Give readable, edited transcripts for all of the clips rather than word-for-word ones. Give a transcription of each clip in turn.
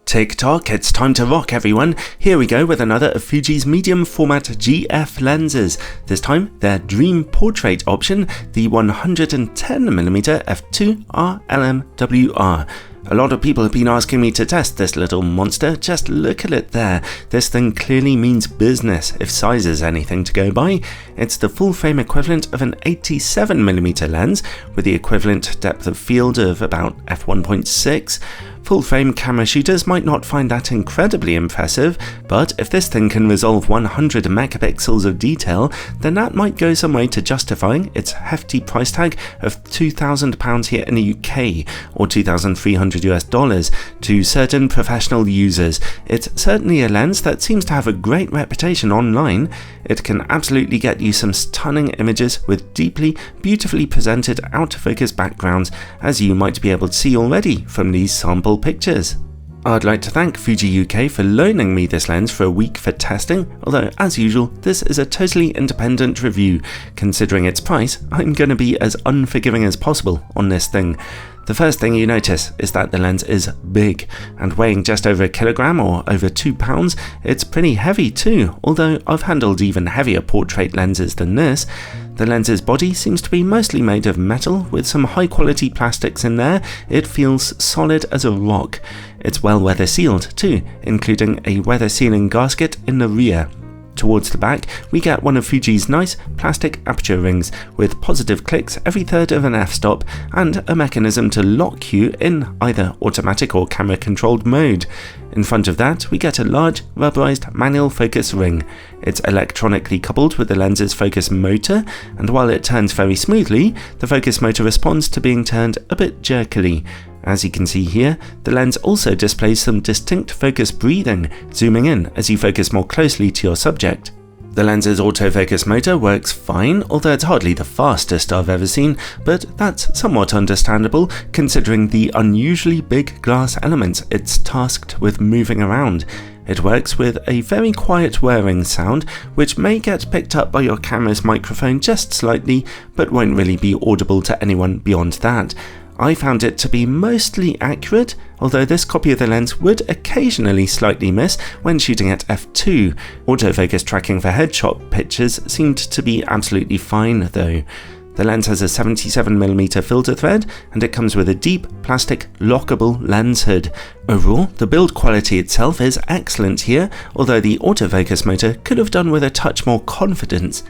TikTok, it's time to rock everyone. Here we go with another of Fuji's medium format GF lenses. This time their dream portrait option, the 110mm f2 RLMWR. A lot of people have been asking me to test this little monster. Just look at it there. This thing clearly means business, if size is anything to go by. It's the full frame equivalent of an 87mm lens, with the equivalent depth of field of about f1.6. Full frame camera shooters might not find that incredibly impressive, but if this thing can resolve 100 megapixels of detail, then that might go some way to justifying its hefty price tag of £2,000 here in the UK, or $2,300 to certain professional users. It's certainly a lens that seems to have a great reputation online. It can absolutely get you some stunning images with deeply, beautifully presented out-of-focus backgrounds, as you might be able to see already from these sample pictures. I'd like to thank Fuji UK for loaning me this lens for a week for testing, although as usual this is a totally independent review. Considering its price, I'm going to be as unforgiving as possible on this thing. The first thing you notice is that the lens is big, and weighing just over a kilogram or over 2 pounds, it's pretty heavy too, although I've handled even heavier portrait lenses than this. The lens's body seems to be mostly made of metal with some high quality plastics in there. It feels solid as a rock. It's well weather sealed too, including a weather sealing gasket in the rear. Towards the back, we get one of Fuji's nice plastic aperture rings with positive clicks every third of an f-stop and a mechanism to lock you in either automatic or camera controlled mode. In front of that, we get a large rubberized manual focus ring. It's electronically coupled with the lens's focus motor, and while it turns very smoothly, the focus motor responds to being turned a bit jerkily. As you can see here, the lens also displays some distinct focus breathing, zooming in as you focus more closely to your subject. The lens's autofocus motor works fine, although it's hardly the fastest I've ever seen, but that's somewhat understandable considering the unusually big glass elements it's tasked with moving around. It works with a very quiet whirring sound, which may get picked up by your camera's microphone just slightly, but won't really be audible to anyone beyond that. I found it to be mostly accurate, although this copy of the lens would occasionally slightly miss when shooting at f2. Autofocus tracking for headshot pictures seemed to be absolutely fine though. The lens has a 77mm filter thread, and it comes with a deep plastic lockable lens hood. Overall, the build quality itself is excellent here, although the autofocus motor could have done with a touch more confidence.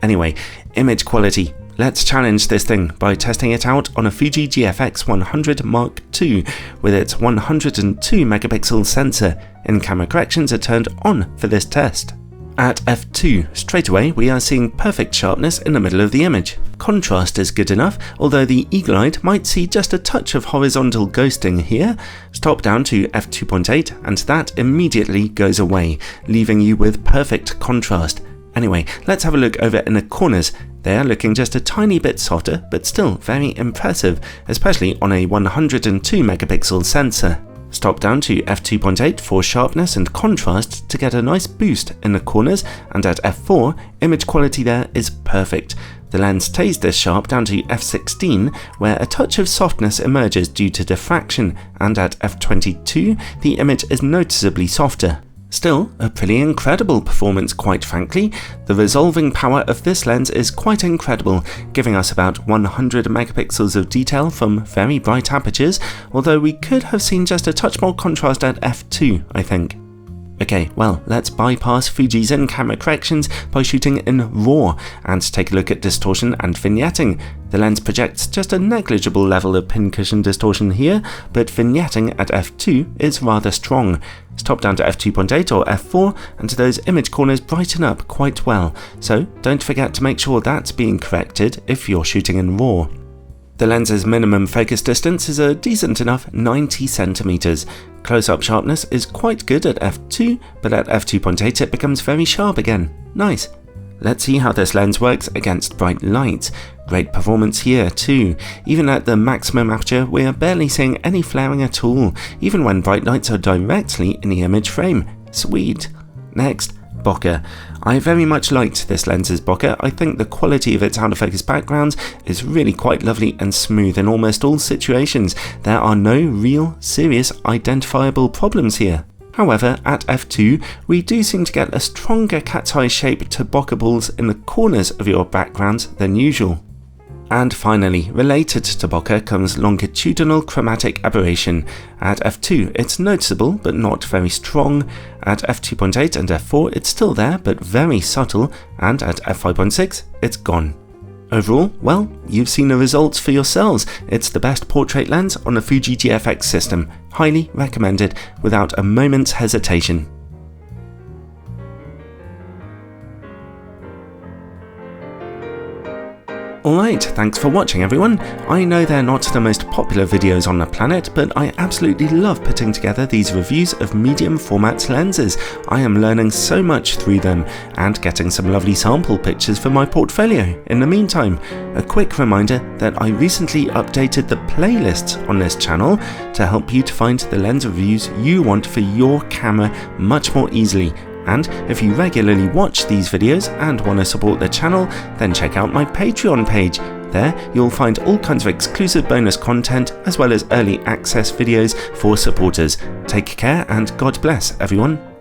Anyway, image quality. Let's challenge this thing by testing it out on a Fuji GFX100 Mark II with its 102 megapixel sensor. In-camera corrections are turned on for this test. At f2, straight away we are seeing perfect sharpness in the middle of the image. Contrast is good enough, although the eagle-eyed might see just a touch of horizontal ghosting here. Stop down to f2.8 and that immediately goes away, leaving you with perfect contrast. Anyway, let's have a look over in the corners. They are looking just a tiny bit softer, but still very impressive, especially on a 102 megapixel sensor. Stop down to f2.8 for sharpness and contrast to get a nice boost in the corners, and at f4, image quality there is perfect. The lens stays this sharp down to f16, where a touch of softness emerges due to diffraction, and at f22, the image is noticeably softer. Still, a pretty incredible performance, quite frankly. The resolving power of this lens is quite incredible, giving us about 100 megapixels of detail from very bright apertures, although we could have seen just a touch more contrast at f2, I think. Okay, well, let's bypass Fuji's in-camera corrections by shooting in RAW and take a look at distortion and vignetting. The lens projects just a negligible level of pincushion distortion here, but vignetting at f2 is rather strong. Stop down to f2.8 or f4 and those image corners brighten up quite well, so don't forget to make sure that's being corrected if you're shooting in RAW. The lens's minimum focus distance is a decent enough 90 centimeters. Close-up sharpness is quite good at f2, but at f2.8 it becomes very sharp again. Nice. Let's see how this lens works against bright light. Great performance here too. Even at the maximum aperture, we are barely seeing any flaring at all, even when bright lights are directly in the image frame. Sweet. Next, Bokeh. I very much liked this lens's bokeh. I think the quality of its out of focus backgrounds is really quite lovely and smooth in almost all situations. There are no real serious identifiable problems here. However, at f2, we do seem to get a stronger cat's eye shape to bokeh balls in the corners of your backgrounds than usual. And finally, related to bokeh comes longitudinal chromatic aberration. At f2 it's noticeable but not very strong, at f2.8 and f4 it's still there but very subtle, and at f5.6 it's gone. Overall, well, you've seen the results for yourselves. It's the best portrait lens on the Fuji GFX system. Highly recommended without a moment's hesitation. Alright, thanks for watching everyone. I know they're not the most popular videos on the planet, but I absolutely love putting together these reviews of medium format lenses. I am learning so much through them and getting some lovely sample pictures for my portfolio. In the meantime, a quick reminder that I recently updated the playlists on this channel to help you to find the lens reviews you want for your camera much more easily. And if you regularly watch these videos and want to support the channel, then check out my Patreon page. There you'll find all kinds of exclusive bonus content as well as early access videos for supporters. Take care and God bless everyone.